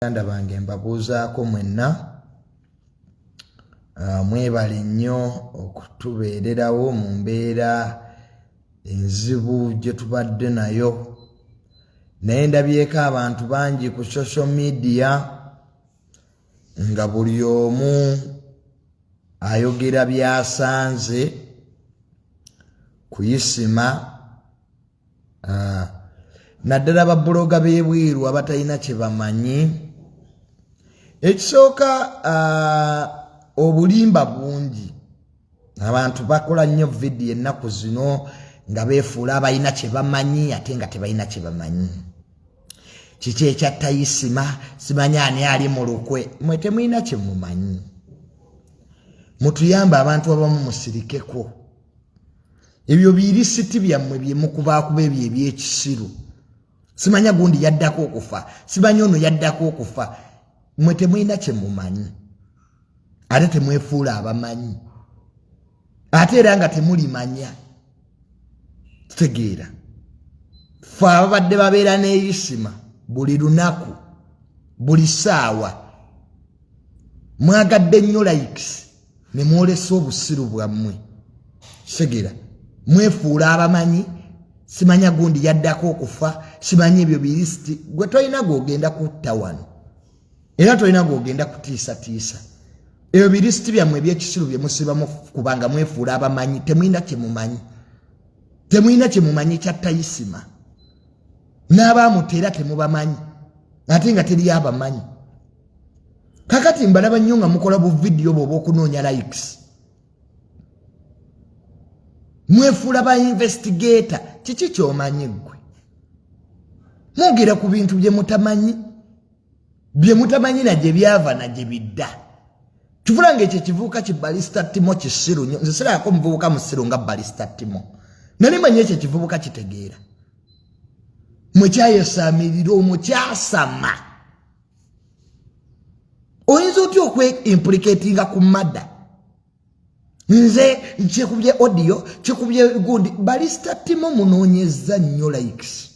Baganda bange mbabuuzaako mwenna mwebale nnyo okutubeererawo mu mbeera enzibu gye tubadde nayo, naye ndabyeko abantu bangi ku social media nga buli omu ayogera byasanze ku Isma, naddala babuloga b'ebweru abatalina kye bamanyi. Ekisooka obulimba bungi, abantu bakola nnyo vidiyo ennaku zino nga beefuula abalina kye bamanyi ate nga tebalina kye bamanyi. Kiki ekyatta Isma? Simanyi ani ali mu lukwe. Mwe temulina kye mumanyi. Mutuyamba abantu abamu musirikeko. Ebyo birisiti byammwe bye mukubaakuba ebyo eby'ekisiru. Simanya gundi yaddako okufa, simanyi ono yaddako okufa. Mwe temulina kye mumanyi ate temwefuula abamanyi, ate era nga temulimanya. Tutegeera ffe ababadde babeera ne Isma buli lunaku buli ssaawa mwagadde nnyo likes ne mwolesa obusiru bwammwe. Kitegeera mwefuula abamanyi, simanya gundi yaddako okufa, simanyi ebyo birisiti. Gwe tolina gw'ogenda kutta wano era tolina gw'ogenda kutiisatiisa. Ebyo birisiti byammwe eby'ekisiru bye musibamu kubanga mwefuula abamanyi. Temulina kye mumanyi, temulina kye mumanyi kyatta Isma. N'abaamuteera temubamanyi ate nga teri abamanyi. Kakati mbalaba nnyo nga mukola bu vidiyo bwo obw'okunoonya likes. Mwefuula ba investigator. Kiki ky'omanyi ggwe? Mwogera ku bintu bye mutamanyi, bye mutamanyi na gye byava na gye bidda. Kivula ng'ekyo kivubuka ki Barista Timo kisiru nnyo. Nze siraako muvubuka musiru nga Barista Timo. Nali manyi ekyo kivubuka kitegeera. Mwe kyayesaamirira omukyasama. Oyinza otya okwe-implicatinga ku madda? Nze kyekubye audio, kyekubye gundi. Barista Timo munoonyeza nnyo likes.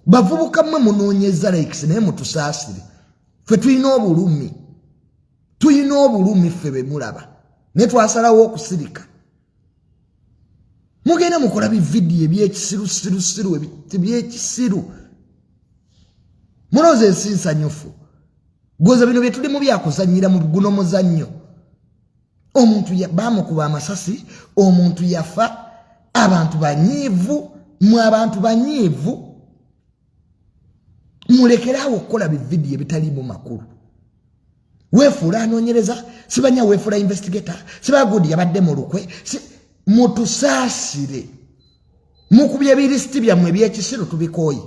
Bavubuka mmwe munoonyeza likes naye mutusaasire. Ffe tulina obulumi. Tulina obulumi ffe be mulaba. Ne twasalawo okusirika. Mugenda mukola bividiyo eby'ekisiru eby'ekisiru. Mulowooza ensi nsanyufu. Goza bino bye tuli mu byakuzannyira mu guno muzannyo. Omuntu baamukuba amasasi, omuntu yafa, abantu banyiivu, mwe abantu banyiivu. Mulekerawo okukola bividiyo ebitaliimu makulu. Weefuula anoonyereza, sibanya weefuula investigator, siba gundi yabadde mu lukwe. Mutusaasire. Mukubye ebirisiti byammwe eby'ekisiru tubikooye.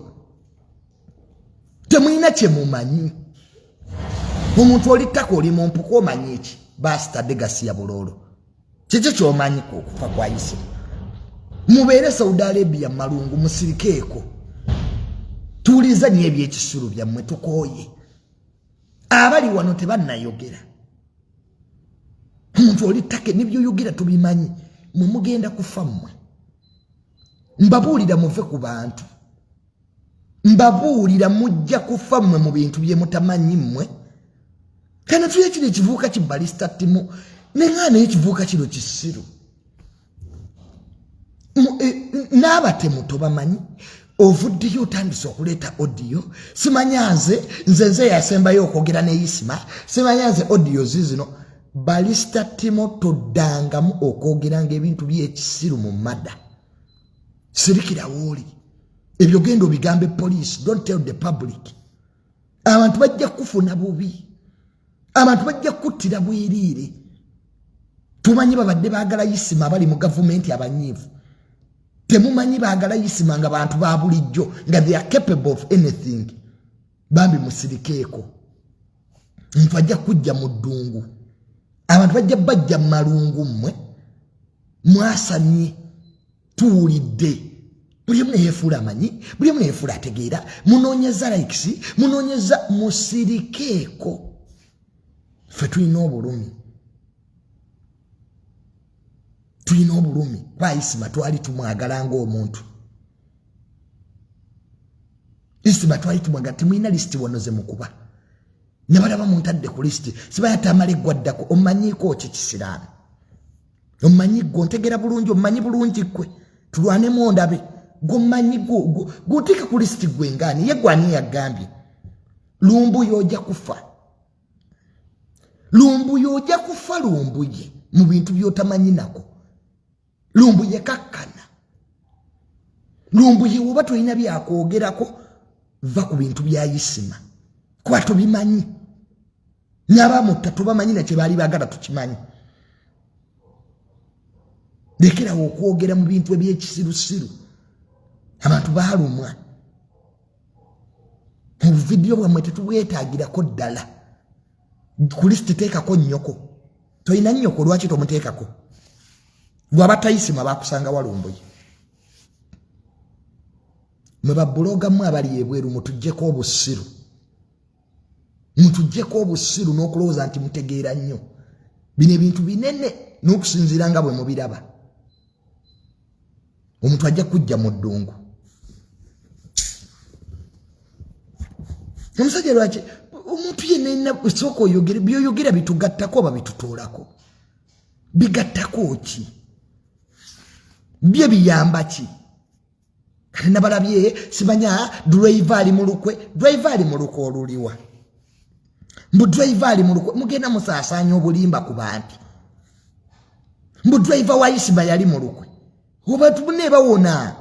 Temulina kye mumanyi. Omuntu oli ttaka oli mu mpuku omanyi eki? Basta degasi ya buloolo. Kiki ky'omanyi ku okufa kwa Isma? Mubeere Saudi Arabia malungu musirikeeko. Tuuliza nnyo eby'ekisiru byammwe tukooye. Abali wano tebannayogera. Omuntu oli ttaka n'ebyoyogera tubimanyi. Mwe mugenda kufa mmwe. Mbabuulira muve ku bantu. Mbabuulira mujja kufa mmwe mu bintu bye mutamanyi mmwe. Kana tuye kino ekivuuka ki Barista Timo neŋŋaana ekivuuka kino kisiru. N'abatemu tobamanyi. Ovuddeyo otandise okuleeta audio. Simanya nze yasembayo okwogera ne Isma. Simanya nze audio zino. Barista Timo toddangamu okwogeranga ebintu by'ekisiru mu madda. Sirikira wooli. Ebyo genda obigambe police. Don't tell the public. Abantu bajja kufuna bubi. Abantu bajja kuttira bwiriire. Tumanyi babadde baagala Isma abali mu gavumenti abanyiivu. Temumanyi baagala Isma nga bantu ba bulijjo nga they are capable of anything. Bambi musirikeeko. Muntu ajja kujja mu ddungu. Abantu bajja mu malungu mmwe. Mwasamye. Tuwulidde. Buli omu yeefuula amanyi. Buli omu yeefuula ategeera. Munoonyeza likes. Munoonyeza musirikeeko. Ffe tulina obulumi. Tulina obulumi. Kwa Isma twali tumwagala ng'omuntu. Isima twayitibwa nga temulina lisiti wano ze mukuba. Ne balaba muntadde ku lisiti sibayata amale gwaddako omanyiiko ki kisiraani. Omanyi gwo ntegera bulungi omanyi bulungi kwe tulwanemu ondabe gomanyi gutika ku lisiti gwe ngani ye gwani yagambye lumbu yojja kufa. Lumbu yojja kufa lumbu ye mu bintu byotamanyi nako. Lumbu ye kakkana. Lumbu ye oba tulina byakwogerako va ku bintu bya Isima. Kuba tubimanyi. N'abamutta tubamanyi na kye baali baagala tukimanyi. Lekerawo okwogera mu bintu ebyekisirusiru. Abantu baalumwa. Mu vidiyo bwammwe tetubwetaagirako ddala. Ku lisiti teekako nnyoko. Toyina nnyoko lwaki tomuteekako? Bw'aba Isima baakusanga walumbuye. Mwe babuloga mwe abali ebweru mutuggyeko obussiru. Mutuggyeko obussiru n'okulowooza nti mutegeera nnyo. Bino ebintu binene n'okusinziira nga bwe mubiraba. Omuntu ajja kujja mu ddungu. Omusajja lwaki omuntu yenna esooka oyogere by'oyogera bitugattako oba bitutuulako. Bigattako ki? Bye biyamba ki? Kale nabalabye simanya driver ali mu lukwe. Driver ali mu lukwe oluliwa. Mbu driver ali mu lukwe mugenda musaasaanya obulimba ku bantu. Mbu driver wa Isima yali mu lukwe. Obantu bune bawona.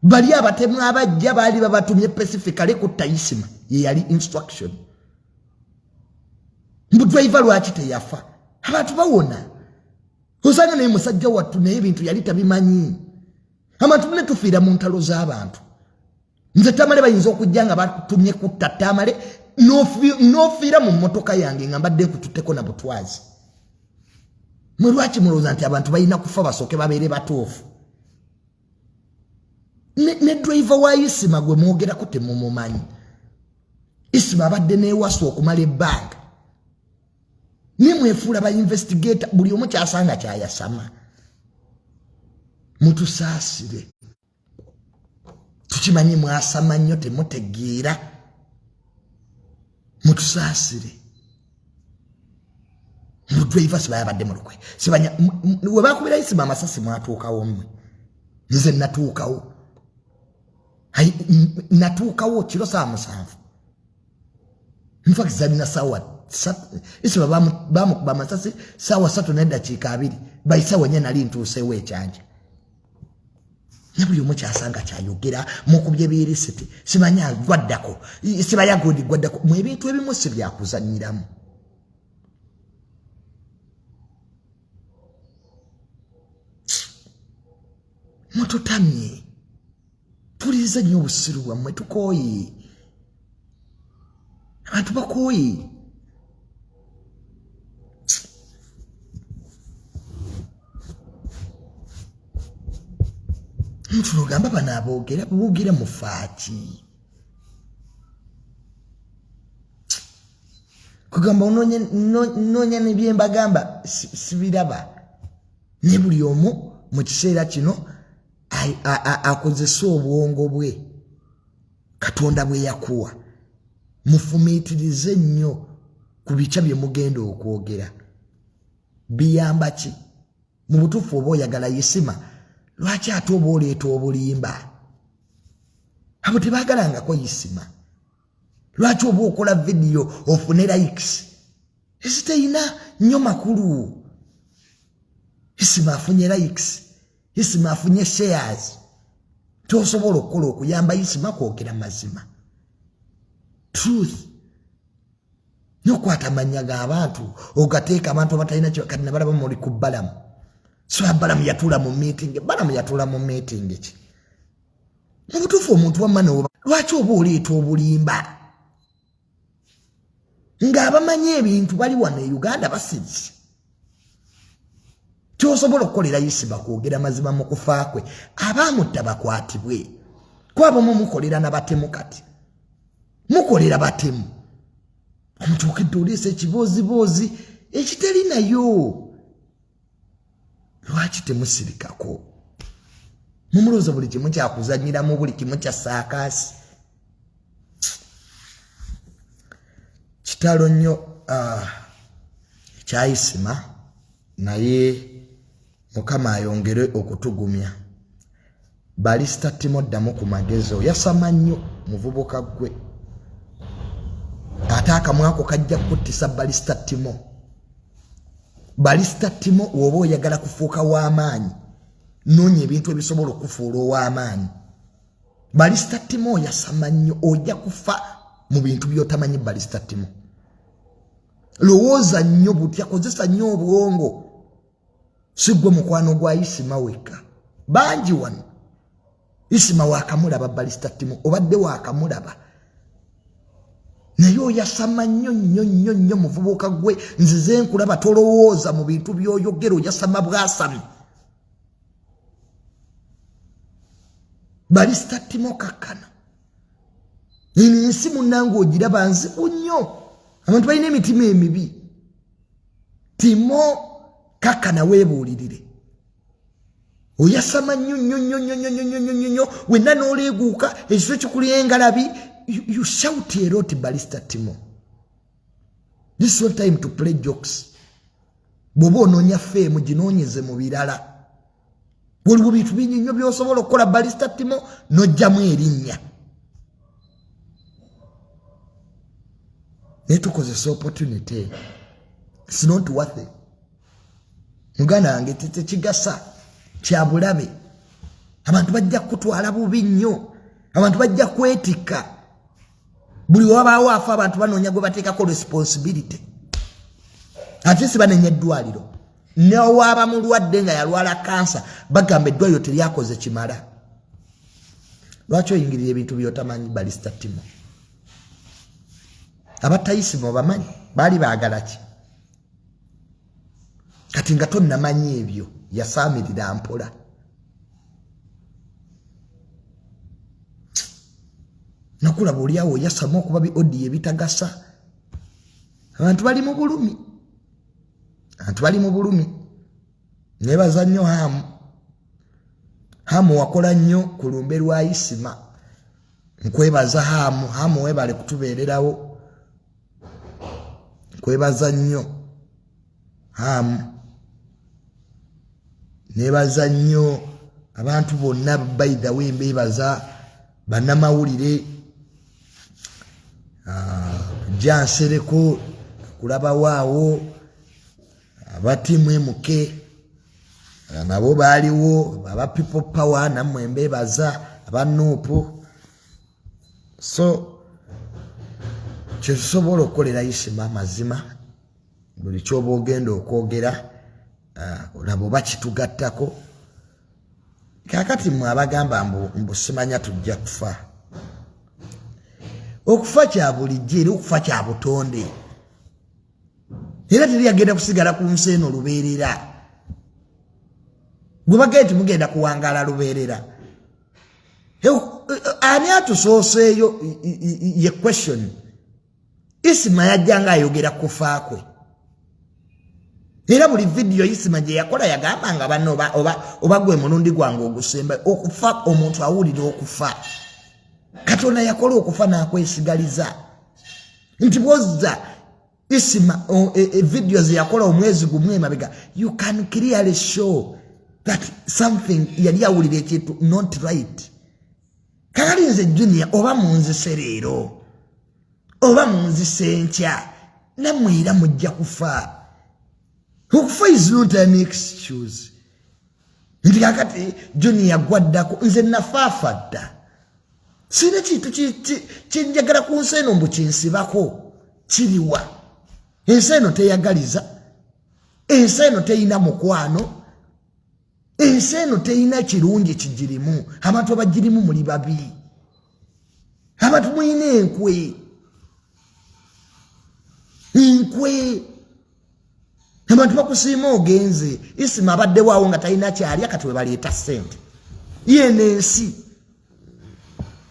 Bali abatemu abajja baali babatumye specifically ku Isima ye yali instruction. Mbu driver lwaki teyafa. Abantu bawona. Osanga naye musajja wattu naye ebintu yali tabimanyi. Abantu bune tufiira mu ntalo z'abantu. Nze Tamale bayinza okujja nga batumye kutta Tamale n'ofiira mu mmotoka yange nga mbadde nkututteko na butwazi. Mwe lwaki mulowooza nti abantu balina kufa basooke babeere batuufu? Ne driver wa Isima gwe mwogerako temumumanyi. Isima abadde n'ewasa okumala ebbanga. Nimwefuula ba investigator buli omu kyasanga kyayasama. Mutusaasire. Tukimanyi mwasama nnyo temutegeera. Mutusaasire. Mudriver siba yabadde mu lukwe. Sibanya we bakubira Isima amasasi mwatuukawo mmwe. Nze natuukawo. Natuukawo kiro saa 7. Nfact zalina sawa Isima bamukuba amasasi sawa 3:2 bayisawo nye nali ntuusewo ekyanja. Nabuli omu kyasanga kyayogera mukubye birisiti simanya gwaddako sibayagodi gwaddako mu ebintu ebimu si byakuzanyiramu. Mututamye tuliza nnyo obusiru bwammwe tukooye. Abantu bakooye. Muntu lugamba bano aboogera buugire mu faaki. Kugamba onoonya nebyembagamba sibiraba. Ne buli omu mu kiseera kino akozesa obwongo bwe Katonda bwe yakuwa. Mufumiitirize nnyo ku bica bye mugenda okwogera. Biyamba ki? Mu butuufu oba oyagala Isima lwaki ate oba oleeta obulimba? Abo tebaagalangako Isima. Lwaki oba okola vidiyo ofune likes? Eziteyina nnyo makulu. Isima afunye likes. Isima afunye shares. Tosobola okukola okuyamba Isima kwogera mazima. Truth. Nokwata amanya g'abantu ogateeka abantu abatalina kati ne balaba muli ku Balamu. So Balamu yatuula mu meeting. Balamu yatuula mu meeting ki? Mu butuufu omuntu wamma lwaki oba oleeta obulimba? Ng'abamanyi ebintu bali wano e Uganda basizi. Kyosobola okukolera Isima kwogera mazima mu kufa kwe. Abaamutta bakwatibwe. Kwabamu mukolera n'abatemu kati. Mukolera batemu. Omutuukedde oleesa ekiboozibozi ekitali nayo. Lwaki temusirikako? Mumulowooza buli kimu kyakuzanyiramu buli kimu kya saakaasi. kitalo nnyo kya Isma naye Mukama ayongere okutugumya. Barista Timo ddamu ku magezo yasama nnyo muvubuka gwe. Ate akamwako kajja kuttisa Barista Timo. Barista Timo woba oyagala kufuuka w'amaanyi noonya ebintu ebisobola okufuula ow'amaanyi. Barista Timo yasama nnyo ojja kufa mu bintu by'otamanyi. Barista Timo lowooza nnyo butya, kozesa nnyo obwongo. Sigwe mukwano gwa Isma wekka, bangi wano. Isma wakamulaba Barista Timo, obadde wakamulaba naye oyasama nnyo nnyo nnyo nnyo muvubuka gwe. Nzize nkulaba tolowooza mu bintu by'oyogera, oyasama bwasami. Barista Timo kakkana ensi munnange ogiraba nzibu nnyo, abantu balina emitima emibi. Timo kakkana weebuulirire, oyasama nnyo nnyo nnyo nnyo nnyo nnyo nnyo nnyo nnyo. Wenna n'oleeguuka ekiswe kikuli engalabi. You shout a lot, Barista Timo. This is not time to play jokes. Bw'oba onoonya feemu ginoonyeze mu birala. Waliwo bintu bingi nnyo by'osobola okukola Barista Timo n'oggyamu erinnya. Naye tukozesa opportunity. It's not worth it. Muganda wange tekigasa, kya bulabe. Abantu bajja kutwala bubi nnyo, abantu bajja kwetika. Buli wabaawo afa abantu banoonya gwe bateekako responsibility. Ate si banenya eddwaliro. Newaaba mulwadde nga yalwala kansa bagamba eddwaliro teryakoze kimala. Lwaki oyingirira ebintu by'otamanyi Barista Timo? Abatta Isma obamanyi baali baagala ki? Kati nga tonnamanyi ebyo yasaamirira mpola. Nakulaba oliawo yasama okuba bi odi ebitagasa. Abantu bali mu bulumi. Abantu bali mu bulumi. Nebaza nnyo Hamu. Hamu wakola nnyo ku lumbe lwa Isma. Nkwebaza Hamu. Hamu webale kutubeererawo. Nkwebaza nnyo Hamu. Nebaza nnyo abantu bonna by the way mbebaza bannamawulire. Jansereko kulaba waawo abatimu muke nabo baaliwo aba people power namwe mbebaza abanupu. So kyetusobola okukolera Isma mazima buli kyoba ogenda okwogera olaba oba kitugattako. Kakati mwe abagamba mbu simanya tujja kufa. Okufa kya bulijjo era okufa kya butonde. Era teriyagenda kusigala ku nsi eno lubeerera. Gwe bagenda mugenda kuwangala lubeerera. Ani atusooseeyo ye question. Isma yajjanga ayogera kufa kwe. Era buli video Isma gye yakola yagambanga banno oba gwe mulundi gwange ogusemba okufa omuntu awulira okufa. Katonda yakola okufa n'akwesigaliza. Nti bwozza Isma videos yakola omwezi gumwe mabega. You can clearly show that something yali awulira ekintu not right. Kakalinze Junior oba munzise leero oba munzise enkya nammwe era mujja kufa. Okufa is not an excuse. Nti kakati Junior gwaddako nze nafaafa dda. Sina kintu kinjagala ku nsi eno mbu kinsibako kiriwa. Ensi eno teyagaliza. Ensi eno teyina mukwano. Ensi eno teyina kirungi kigirimu. Abantu abagirimu muli babi. Abantu muyina enkwe. Enkwe. Abantu bakusiima ogenze. Isma abadde waawo nga talina kyalya kati we baleeta ssente. Yena ensi.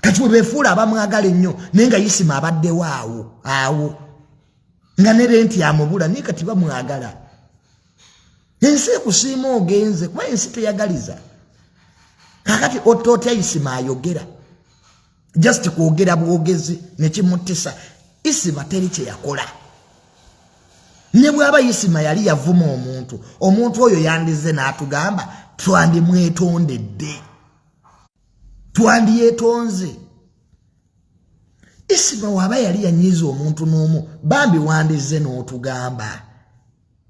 Kati we beefuula abamwagala ennyo naye nga Isma abadde waawo awo. Nga ne renti amubula naye kati bamwagala. Ensi ekusiima ogenze kuba ensi teyagaliza. Kakati ototya Isma ayogera. Just kwogera bwogezi ne kimuttisa. Isma teri kye yakola. ne bwaba Isma yali yavuma omuntu oyo yandize n'atugamba twandimwetondedde twandiyetonze. Isma waba yali yanyiza omuntu n'omu bambi wandize n'otugamba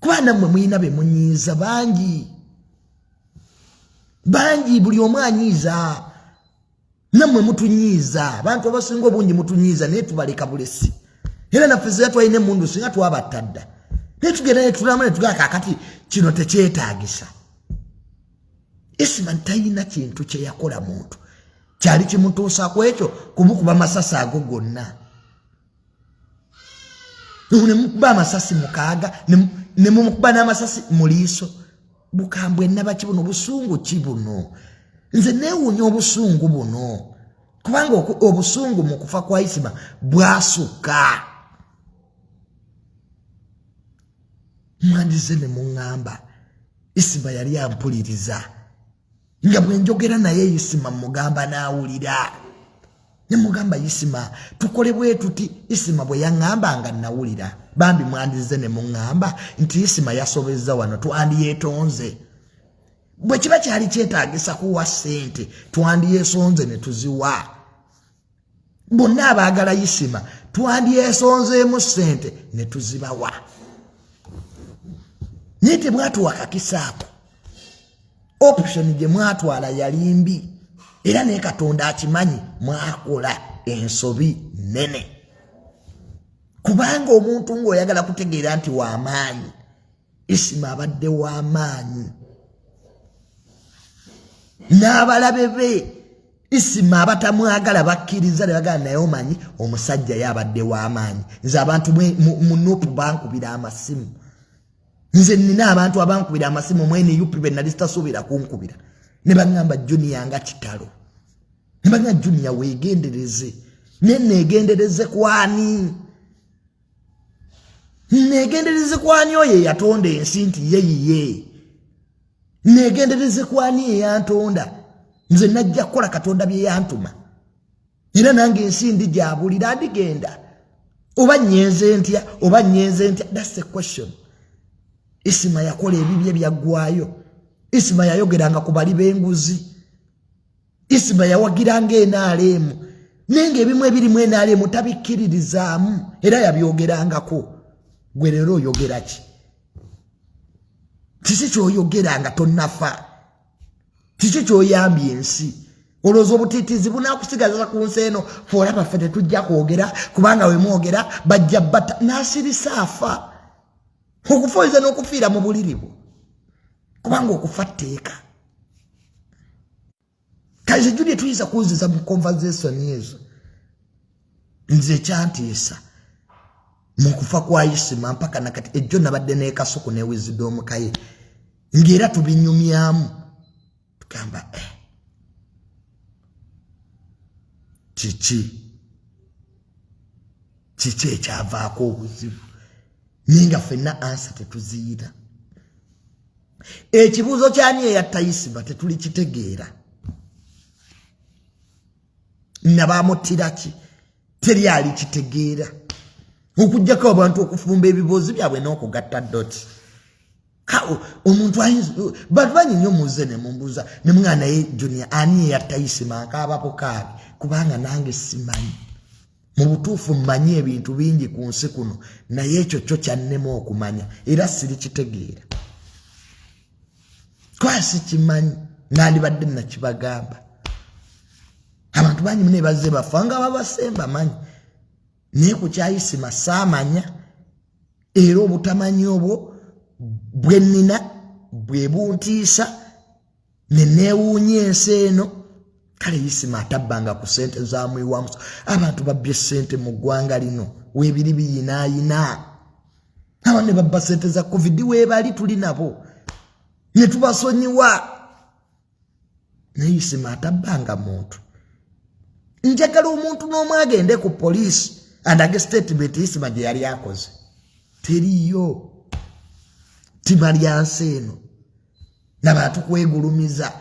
kuba nammwe mulina be munyiiza bangi buli omu anyiiza nammwe mutunyiiza abantu abasinga obungi mutunyiiza naye tubaleka bulesi era naffe ze twalina emundu singa twabattadda naye tugenda ne tulamu ne tugaa kaakati kino tekyetaagisa. Isma talina kintu kye yakola muntu kyali kimutuusaku ekyo kumukuba masasi ago gonna ne mukuba amasasi mukaaga ne mumukuba n'amasasi mu liiso bukambwe nabaki buno busungu ki buno nze neewuunya obusungu buno kubanga obusungu mu kufa kwa Isma bwasukka. Mwandize ne muŋŋamba Isma yali ampuliriza nga bwe njogera naye Isma mugamba n'awulira ne mugamba Isma tukole bwe tuti. Isma bwe yaŋŋamba nga nawulira bambi mwandize ne muŋŋamba nti Isma yasobezza wano twandiyetonze bwe kiba kyali kyetaagisa kuwa ssente twandiyeesonze ne tuziwa. Bonna abaagala Isma twandiyeesonzeemu ssente ne tuzibawa naye tebwatuwa kakisaako. Option gye mwatwala yali mbi era naye Katonda akimanyi mwakola ensobi nene kubanga omuntu ng'oyagala kutegeera nti w'amaanyi Isma abadde w'amaanyi n'abalabe be Isma abatamwagala bakkiriza ne bagala naye omanyi omusajja yabadde w'amaanyi. Nze abantu mu Nuupu bankubira amasimu nze nina abantu abankubira amasimu mwene yupi be nali sitasuubira kunkubira ne baŋŋamba Junior nga kitalo ne baŋŋamba Junior weegendereze neneegendereze kwani neegendereze kwani oyo yatonda ensi nti yeyiye neegendereze kwani eyantonda nze najja kukola Katonda bye yantuma era nange ensi ndijabulira ndigenda oba nyenze ntya. That's the question. Isma yakola ebibye byaggwayo. Isma yayogeranga ku bali b'enguzi. Isma yawagiranga NRM nenge ebimu ebirimu NRM tabikkiririzaamu era yabyogerangako. Gwe leero oyogera ki? Kiki ky'oyogeranga tonnafa? Kiki ky'oyambye ensi? Olowooza obutiitiizi bunaakusigaza ku nsi eno foola baffe tetujja kwogera kubanga we mwogera bajja batta n'asirisa afa. Okufoyeza n'okufiira mu buliri bwo kubanga okufa tteeka. Kale Julie tuyinza kuwuziza mu conversation ezo nze kyantiisa mu kufa kwa Isma mpaka nakati ejjo nabadde n'ekasuku ne wisdom kaye ng'era tubinyumyamu tugamba kiki ekyavaako obuzibu ninga ffenna ansa tetuziyira. Ekibuuzo kyani eyatta Isma tetuli kitegeera. Nabamuttira ki teri ali kitegeera okujjako abantu okufumba ebibuuzi byabwe n'okugatta doti. Omuntu bantu bangi nnyo muze ne mumbuuza ne mwana ye Junior ani eyatta Isma akaabapo kaabi kubanga nange simanyi. Mu butuufu mmanyi ebintu bingi ku nsi kuno naye ekyo kyo kyannema okumanya era siri kitegeera. Kwasi kimanyi nandibadde nakibagamba. Abantu bangi ne bazze bafanga babasemba manyi naye ku kya Isma saamanya era obutamanyi obwo bwe nnina bwe buntiisa ne neewuunya ensi eno. Kale Isma atabbanga ku ssente za mwiwamuso. Abantu babbye ssente mu ggwanga lino weebiri biyinaayina. Aba ne babba ssente za COVID weebali tuli nabo ne tubasonyiwa. Naye Isma atabbanga muntu. Njagala omuntu n'omu agende ku poliisi andage statement Isma gye yali akoze. Teriyo ttima lya nsi eno n'abantu kwegulumiza.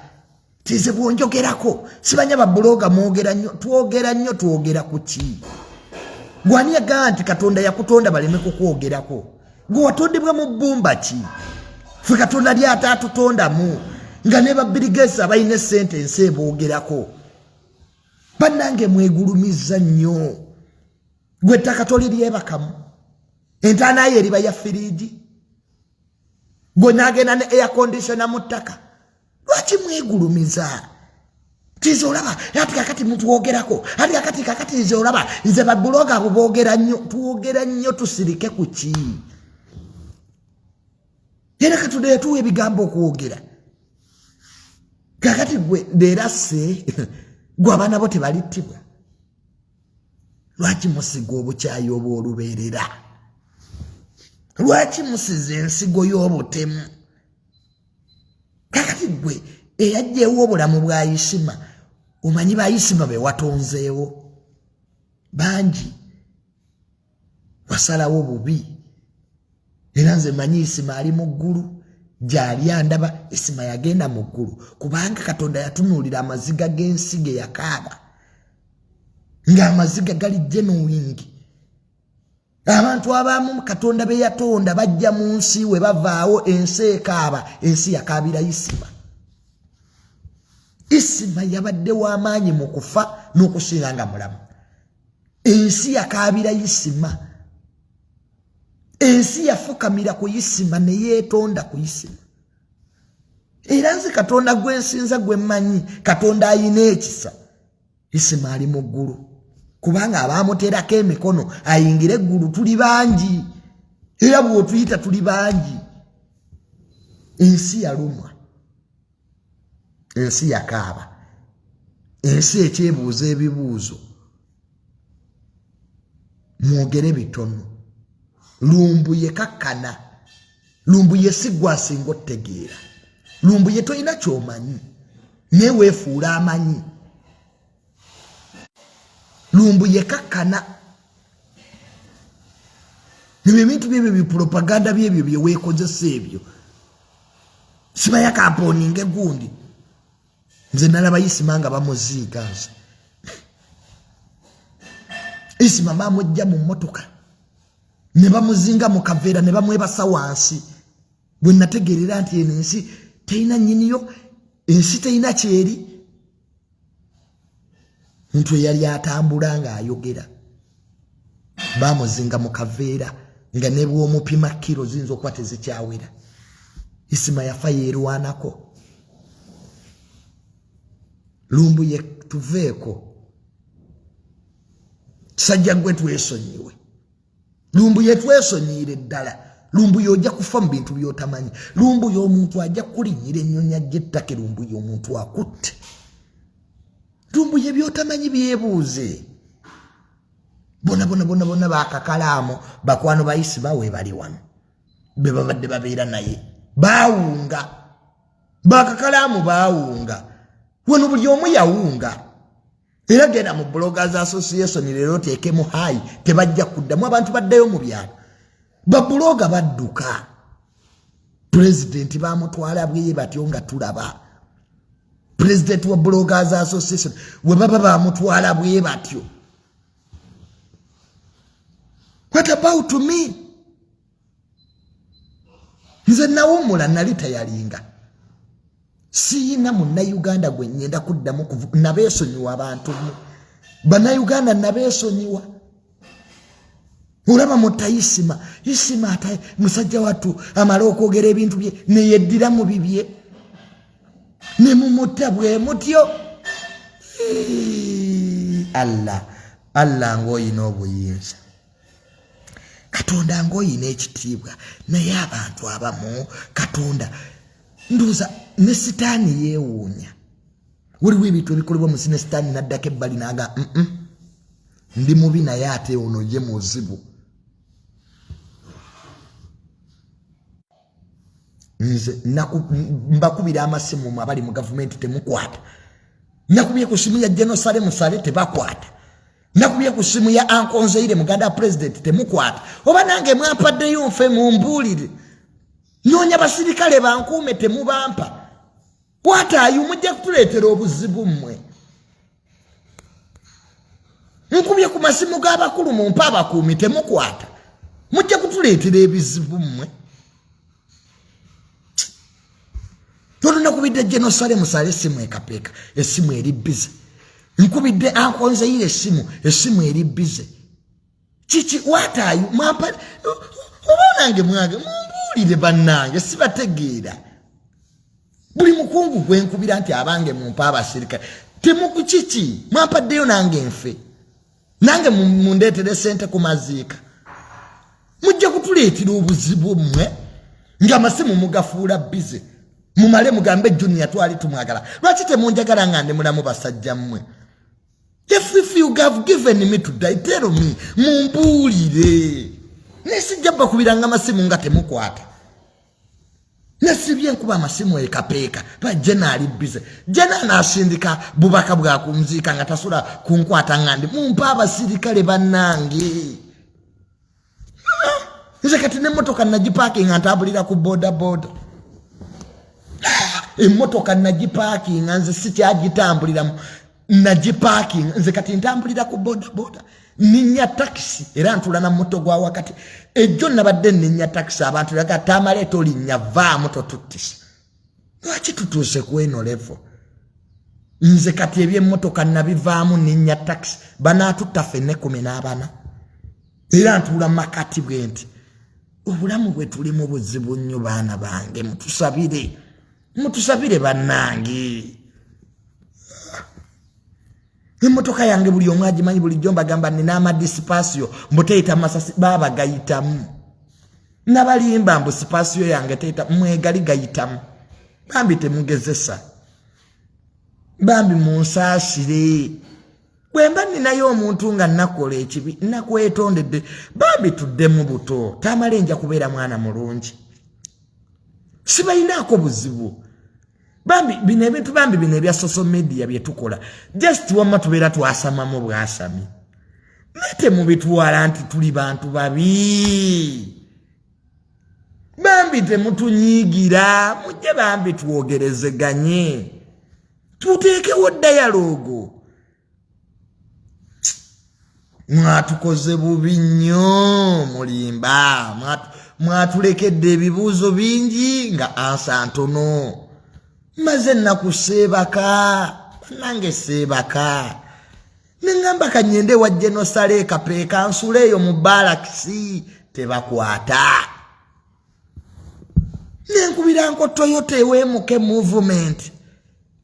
Tize bwonjogerako sibanya babuloga mwogera nnyo twogera ku ki? Gwani yagaa nti Katonda yakutonda baleme kukwogerako gwe watondebwa mu bbumba ki ffe Katonda ly'ate atutondamu nga ne babbirigezi abalina essente ensi eboogerako bannange mwegulumiza nnyo gwe ettaka toliryebakamu entaana ye eriba ya firiigi gwe n'agenda ne air conditioner mu ttaka lwaki mwegulumiza tize olaba ati kakati muntu wogerako ati kakati nze olaba nze babuloga abo boogera nnyo tuwogera nnyo tusirike ku ki era Katonda yatuwa ebigambo okuwogera kakati gwe leera se gwe abaana bo tebalittibwa lwaki musiga obukyayi obw'olubeerera lwaki musiza ensigo y'obutemu kakati gwe eyajjeewo obulamu bwa Isima omanyi ba Isima be watonzeewo bangi wasalawo bubi era nze manyi Isima ali mu ggulu gyali andaba Isima yagenda mu ggulu kubanga Katonda yatunuulira amaziga g'ensi ge yakaaba ng'amaziga gali genuwingi abantu abamu Katonda be yatonda bajja mu nsi we bavaawo ensi ekaaba ensi yakaabira Isima Isima yabadde w'amaanyi mu kufa n'okusinga nga mulamu ensi yakaabira Isima ensi yafukamira ku Isima ne yeetonda ku Isima era nze Katonda gwe nsinza gwe mmanyi Katonda ayina ekisa Isima ali mu ggulu kubanga abaamuteerako emikono ayingire eggulu tuli bangi era bw'otuyita tuli bangi ensi yalumwa ensi yakaaba ensi ekyebuuza ebibuuzo mwogere bitono lumbu ye kakkana lumbu ye sigwasinga otegeera lumbu ye toyina ky'omanyi naye weefuula amanyi lumbu ye kakkana nebyo ebintu byebyo bipropaganda byebyo bye weekozesa ebyo simanya kampooninga egundi nze nalaba Isima nga bamuziiga nze Isima bamujja mu mmotoka ne bamuzinga mu kaveera ne bamwebasa wansi bwe nategeerera nti eno ensi terina nnyiniyo ensi terina kyeri muntu eyali atambula ng'ayogera bamuzinga mu kaveera nga ne bw'omupima kiro ziyinza okuba tezikyawera Isima yafa yeerwanako lumbu ye tuveeko sajja gwe twesonyiwe lumbu ye twesonyiire ddala lumbu y'ojja kufa mu bintu by'otamanyi lumbu y'omuntu ajja kulinnyira ennyonyi ajja ettake lumbu y'omuntu akutte lumbu ye by'otamanyi byebuuze bona bakakalaamu bakwano ba Isima we bali wano be babadde babeera naye baawunga bakakalaamu baawunga wano buli omu yawunga era genda mu Bloggers Association leero teekemu hayi tebajja kuddamu abantu baddayo mu byalo babuloga badduka pulezidenti bamutwala bweye batyo nga tulaba pulezidenti wa Bloggers Association we baba bamutwala bweye batyo what about me nze nawumula nali tayalinga siina munnayuganda gwe nnyenda kuddamu nabeesonyiwa abantu bannayuganda nabeesonyiwa olaba mutta Isima ate musajja wattu amala okwogera ebintu bye neyeddira mu bibye ne mumutta bwe mutyo Allah ng'oyina obuyinza Katonda ng'oyina ekitiibwa naye abantu abamu Katonda nduuza ne sitaani yeewuunya waliwo ebintu ebikolebwa mu ne sitaani naddako ebbali naga ndi mubi naye ate ono ye muzibu nze mbakubira amasimu abali mu gavumenti temukwata nakubye ku simu ya Jerusalem Sale tebakwata nakubye ku simu ya Ankonzeire muganda president temukwata oba nange mwampaddeyo nfe mumbuulire nyonya basirikale bankuume temubampa kwataayo mujja kutuleetera obuzibu mmwe nkubye ku masimu g'abakulu mumpa abakuumi temukwata mujja kutuleetera ebizibu mmwe nakubidde Jerusalem sale esimu ekapeeka esimu eri bize nkubidde ankonze ile esimu eri bize chichi watayu mwapa obonange mwange mumbulire bannange sibategeera buli mukungu gwenkubira nti abange mumpa abasirikale temukuchichi mwampaddeyo nange nfe nange mundeetere sente ku maziika mujja kutuleetera obuzibu mmwe ng'amasimu mugafuula bize mumale mugambe Junior twali tumwagala lwaki temunjagala ngande mulamu basajja mmwe if you have given me to die tell me mumbulire nesijjaba kubiranga amasimu nga temukwata nesibye nkuba amasimu ekapeeka ba jenali bize jena nasindika bubaka bwa kumzika nga tasula kunkwata ngande mumpa abasirikale bannange nze kati n'emmotoka nagiparking ntabulira ku boda emmotoka nagiparking nze sikyagitambuliramu nagiparking nze kati ntambulira ku boda ninya taxi era ntula na moto gwa wakati ejjo nabadde ninya taxi abantu laka tamale tolinnya vaamu totutisa lwaki tutuuse ku eno level nze kati ebyemmotoka nabivaamu ninya taxi banaatutta ffenne 14 era ntula makati bwenti obulamu bwe tuli mu buzibu nnyo baana bange mutusabire bannange emmotoka yange buli omu agimanyi bulijjo mbagamba nina amadisipasio mbuteeta masasi baba gayitamu nabalimba mbu sipasio yange teeta mwegali gayitamu bambi temugezesa bambi munsaasire bwemba ninayo omuntu nga nakola ekibi nakwetondedde bambi tuddemu buto tamale nja kubeera mwana mulungi sibayinaako buzibu bambi bino ebintu bambi bino ebya social media byetukola just wamma tubeera twasamamu bwasami nate mubitwala nti tuli bantu babi bambi temutunyiigira mujje bambi twogerezeganye tuteekewo dialogo mwatukoze bubi nnyo mulimba mwatulekedde ebibuuzo bingi nga ansa ntono maze nakuseebaka nange seebaka nengamba kanyende wa jenosale ekapeeka nsuleeyo mu balakisi tebakwata nenkubira nkoto yo teweemuke movement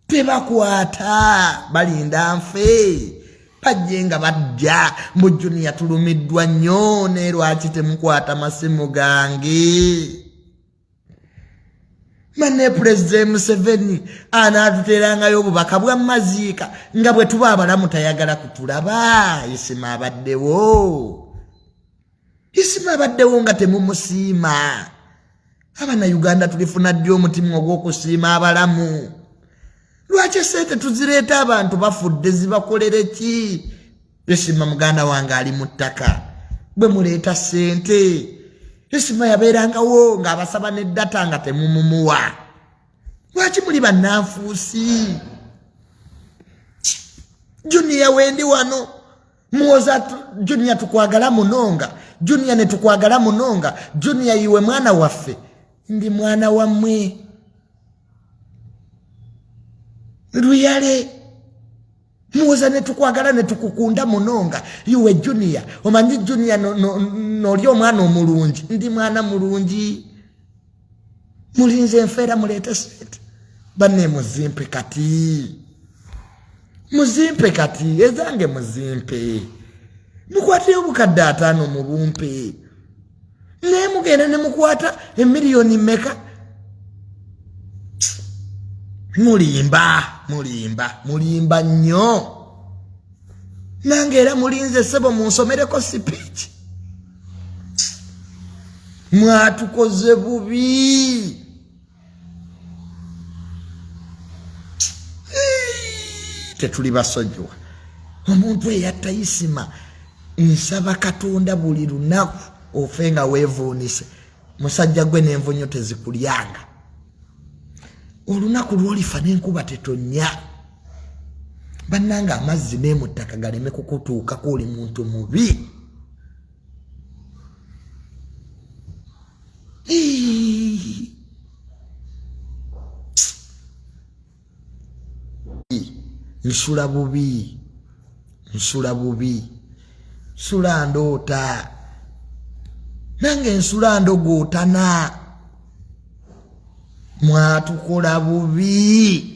tebakwata balinda nfe bajje nga bajja mu Junior tulumiddwa nnyo ne lwaki temukwata masimu gange mane President Museveni anaatuterangayo obubaka bwa maziika nga bwe tuba abalamu tayagala kutulaba Isma abaddewo nga temumusiima abana Uganda tulifuna ddi omutima ogw'okusiima abalamu lwaki sente tuzireeta abantu bafudde zibakolere ki Isma muganda wange ali mu ttaka bwe muleeta sente Isma yabeerangawo ng'abasaba n'eddata nga temumumuwa lwaki muli bannanfuusi Junior wendi wano muwoza Junior tukwagala munonga Junior ne tukwagala munonga Junior iwe mwana waffe ndi mwana wammwe Ruyale muwoza ne tukwagala ne tukukunda munonga iwe Junior omanyi Junior noli omwana omulungi ndi mwana mulungi mulinze nfera mulete sente banne muzimpe kati ezange muzimpe mukwate obukadde 5 mu bumpe ne mugenda ne mukwata emiliyoni meka mulimba nnyo nange era mulinze sebo munsomereko speech mwatukoze bubi tetuli basojjwa omuntu eyatta Isma nsaba Katonda buli lunaku ofenga weevuunise musajja gwe n'envunyo tezikulyanga olunaku lwolifa n'enkuba tetonnya bannanga amazzi n'emuttaka galeme kukutuukako oli muntu mubi nsula bubi nsula ndoota nange nsula ndogootana mwatukola bubi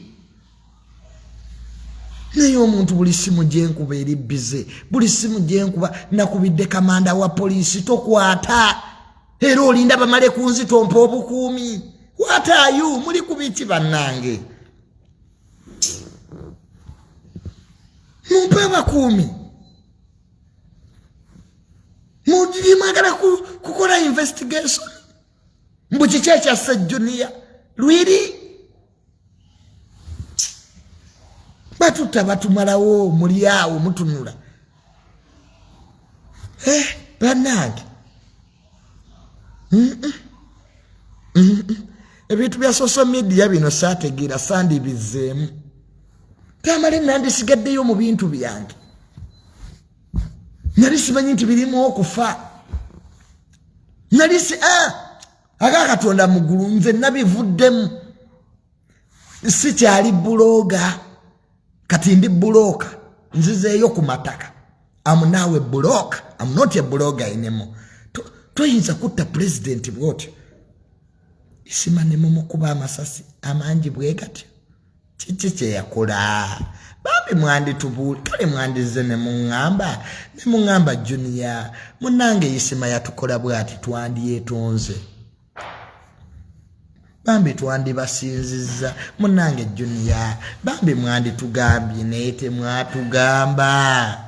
naye omuntu buli simu gyenkuba eri bize buli simu gyenkuba nakubidde kamanda wa poliisi tokwata era olinda bamale kunzitompa obukuumi watayu muli kubiki bannange mumpe abakuumi mwagala kukola investigation mbu kiki ekyasse Junior lwiri batutta batumalawo muli awo mutunula bannange ebintu bya social media bino saategeera sandibizeemu tamale nandisigaddeyo mu bintu byange nali simanyi nti birimu okufa nali akakatonda muggulu nze nabivuddemu sikyali buloga kati ndi buloka nzizeeyo ku mataka amunaawe buloka am not a blogger anymore toyinza kutta president bwotyo Isima ne mumukuba amasasi amangi bwe gatyo kiki kyeyakola bambi mwanditubuuli kale mwandize ne muŋŋamba Junior munange Isima yatukola bwati twandyetonze bambi twandibasinzizza munange Junior bambi mwanditugambye naye temwatugamba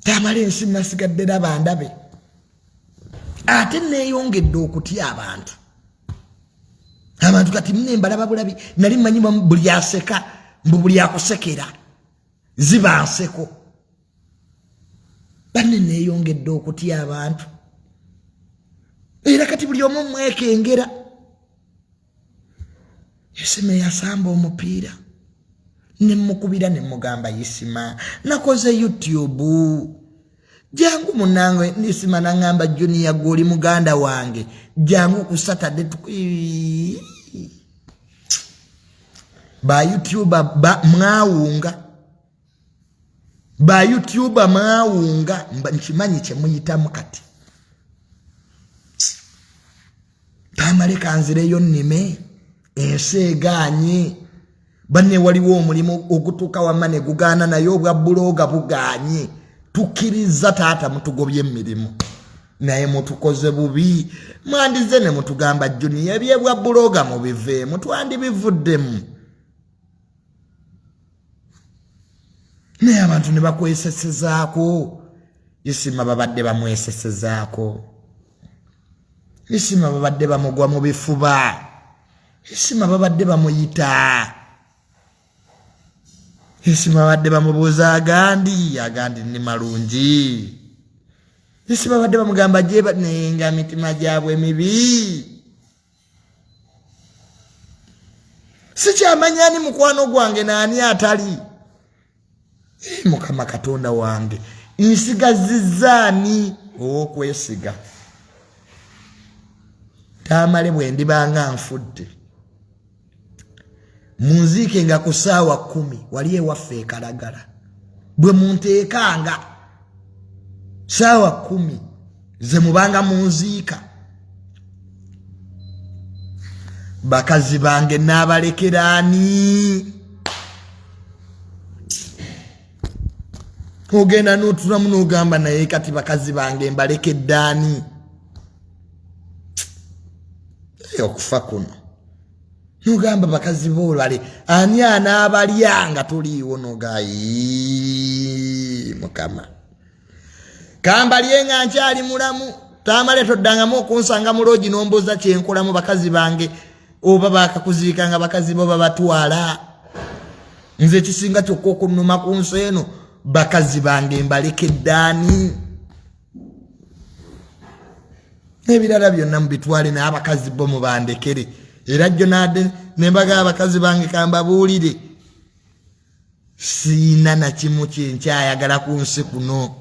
tamale ensi nasigadde nabandabe ate neeyongedde okutya abantu kati mnembalaba bulabi nali manyi buli aseka mbu buli akusekera ziba nseko banne neeyongedde okutya abantu era kati buli omu mwekengera Isima yasamba omupiira nemukubira nemugamba Isima nakoze YouTube jangu munange Isima nangamba Junior goli muganda wange jangu ku Saturday ba YouTube mwawunga nkimanyi kyemuyitamu kati tamale kanzireyo nnime enseganye banne waliwo omulimu okutuuka wamane gugaana naye obwa buloga buganye tukkiriza taata mutugobye emirimu naye mutukoze bubi mwandize ne mutugamba Junior ebyebwa buloga mubiveemu twandibivuddemu naye abantu ne bakwesesezaako Isima babadde bamwesesezaako Isima babadde bamugwa mu bifuba Isima babadde bamuyita Isima babadde bamubuuza agandi ni malungi Isima babadde bamugamba jeba nenga mitima gyabwe mibi sikyamanyani mukwano gwange naani atali Mukama Katonda wange nsigazizaani owokwesiga tamale bwe ndibanga nfudde munziike nga ku ssaawa 10 wali ewaffe ekalagala bwe munteekanga ssaawa 10 ze mubanga munziika bakazi bange n'abalekeraani ogenda n'otulamu n'ogamba naye kati bakazi bange mbalekeddaani okufa kuno nugamba bakazi boolwale ani anaabalyanga tuliiwo nogayi Mukama kambalyenga nkyali mulamu tamale toddangamu okunsanga mu loogi nomboza kyenkolamu bakazi bange oba bakakuziikanga bakazi bo babatwala nze kisinga kyokka okunnuma ku nsi eno bakazi bange mbalekeddaani ebirala byonna mubitwale naye abakazi bo mubandekere era jjo nadde nembaga abakazi bange kambabuulire siina na kimu kyenkyayagala ku nsi kuno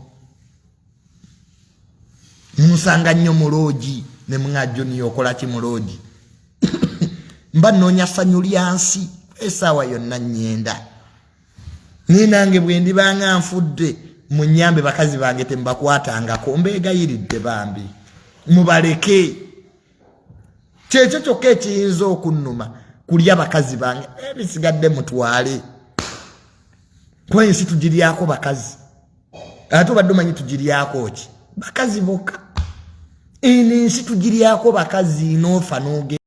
munsanga nnyo mu loogi ne mngajjo niyo okola kimuloji mba nonya sanyu lyansi esaawa yonna nnyenda ninange bwe ndibanga nfudde munyambe bakazi bange tembakwatangako mbeegayiridde bambi mubaleke kyekyo kyokka ekiyinza okunnuma kulya bakazi bange ebisigadde mutwale kuba ensi tugiryako bakazi ate obadde omanyi tugiryako ki bakazi bokka eno ensi tugiryako bakazi noofa nooge